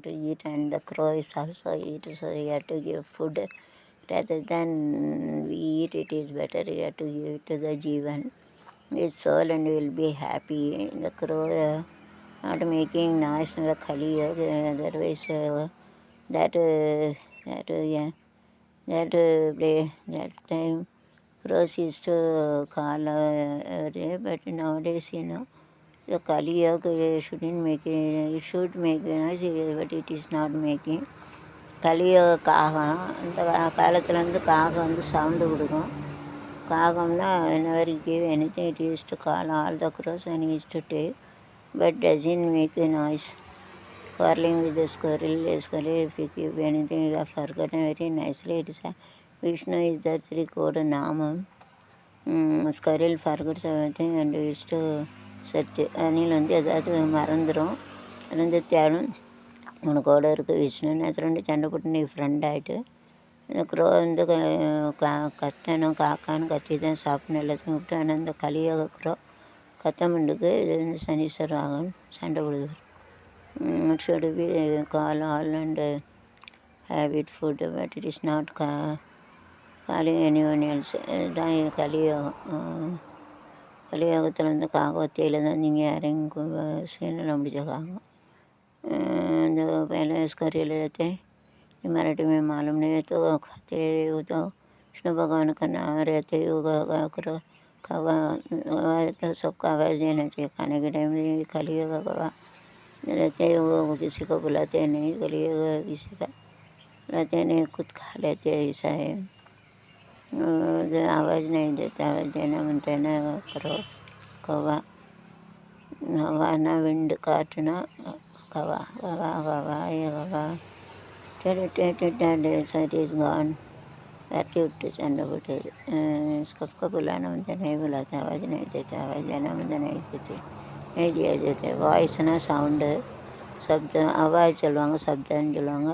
to eat, and the crow is also eat, so you have to give food. Rather than we eat, it is better you have to give it to the Jivan. Its soul and will be happy. The crow not making noise in the Kali Yuga, otherwise yeah, that time crows used to call but nowadays, the Kali Yuga shouldn't make it should make noise, but it is not making. கலியுக காகம் இந்த காலத்தில் காகம் sound கொடுக்கும். காகம்னா whenever you give anything, it used to call all the crows and used to take, but doesn't make a noise. Quarreling with the squirrel, if you give anything, you have forgotten very nicely. It is Vishnu is the three code Namam. Squirrel forgets everything and used to search. அணில் ஏதாவது மறந்துடும், மறந்து தேடும். உனக்கு கூட இருக்குது விஷ்ணு, நேற்று ரெண்டு சண்டை போட்டு நீ ஃப்ரெண்ட் ஆகிட்டு. இந்த க்ரோ கத்தணும், காக்கான்னு கத்தி தான் சாப்பிடணும் எல்லாத்தையும் விட்டு. ஆனால் இந்த கலியாக க்ரோ கத்தமண்டுக்கு இது சனீஸ்வரர் ஆகும் சண்டை போடுவார். should be call all and have it food, but it is not calling anyone else. இதுதான் கலியோகம். கலியோகத்தில் காகவத்தையில் தான் நீங்கள் யாரையும் சீனெல்லாம் முடிச்ச காகம். जो पहले स्कूल रहते मराठी में मालूम नहीं तो खाते वो तो विष्णु भगवान का नाम रहते करो कवा तो सबको आवाज़ देना चाहिए खाने के टाइम में. खलिएगा कवा रहते वो किसी को बुलाते नहीं, खलिएगा किसी का बुलाते नहीं, खुद खा लेते. ऐसा है, आवाज़ नहीं देता, आवाज़ देना बनता है ना. करो कवा हवा ना विंड काटना कवा कवा कवा ये कवा it is gone. बैठी उठते चंदा बुटे सबको बुलाना मुझे नहीं बुलाता, आवाज़ नहीं देता, आवाज़ देना मुझे नहीं देते, नहीं दिया जाते. வாய்ஸ் சவுண்டு शब्द आवाज़ சொல்லுவாங்க, சப்தன்னு சொல்லுவாங்க.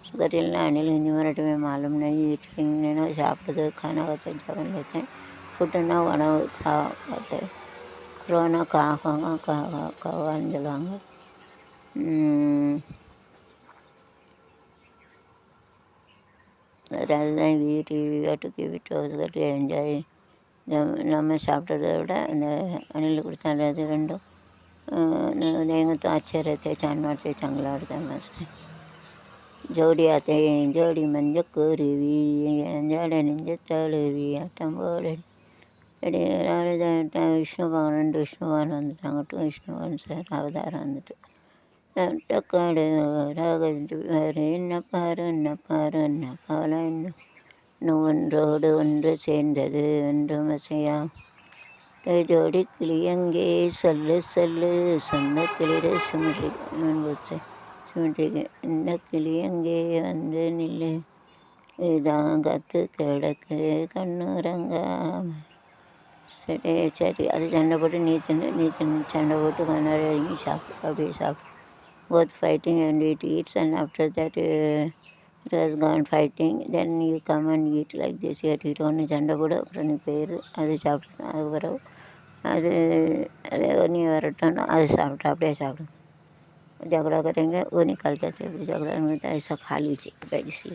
सुगरिल अनिल हिंदी मराठी में मालूम नहीं. ईटिंग சாப்பிடுது, खाना खाते जवन लेते हैं, ஃபுட்டுன்னா உணவு खाते. க்ரோனா காகம் கவான்னு சொல்லுவாங்க. rather than we eat, we have to give it to others to enjoy. நம்ம சாப்பிட்றத விட அந்த अनिल கொடுத்தாரு அது ரெண்டும் देंगे तो अच्छे रहते, जानवर से चंगला रहता है, मस्त है. जोड़ी आते हैं जोड़ी मंज कुरुवी अंजाड़ निंज तழுவி ஆட்டம் போட விஷ்ணு பகவான் ரெண்டு விஷ்ணு பகவான் வந்துட்டாங்கட்டும். விஷ்ணு பகவான் சார் அவதாரம் வந்துட்டு காடு என்ன பாரு என்ன பால இன்னும் ஒன்றோடு ஒன்று சேர்ந்தது ஒன்றும் அசையா. ஜோடி கிளி எங்கே சொல்லு சொல்லு சொந்த கிளிர சிமிட்டிக்கு இந்த கிளி எங்கே வந்து நில்லு இதான் கற்று கிடக்கு கண்ணுறங்காம. சரி அது சண்டை போட்டு நீ தின்னு சண்டை போட்டு கொஞ்ச நேரம் இறங்கி சாப்பிடு, அப்படியே சாப்பிடு. both fighting and it eats, and after that it has gone fighting, then you come and eat like this. Yet it only சண்டை போடு, அப்புறம் நீ பேர் அது சாப்பிட்டு அது பிறகு அது நீ வரட்டோன்னா அது சாப்பிட்டு அப்படியே சாப்பிடும். झगड़ा करेंगे वो निकल जाते, झगड़ा में तो ऐसा खा लीजिए वैसे.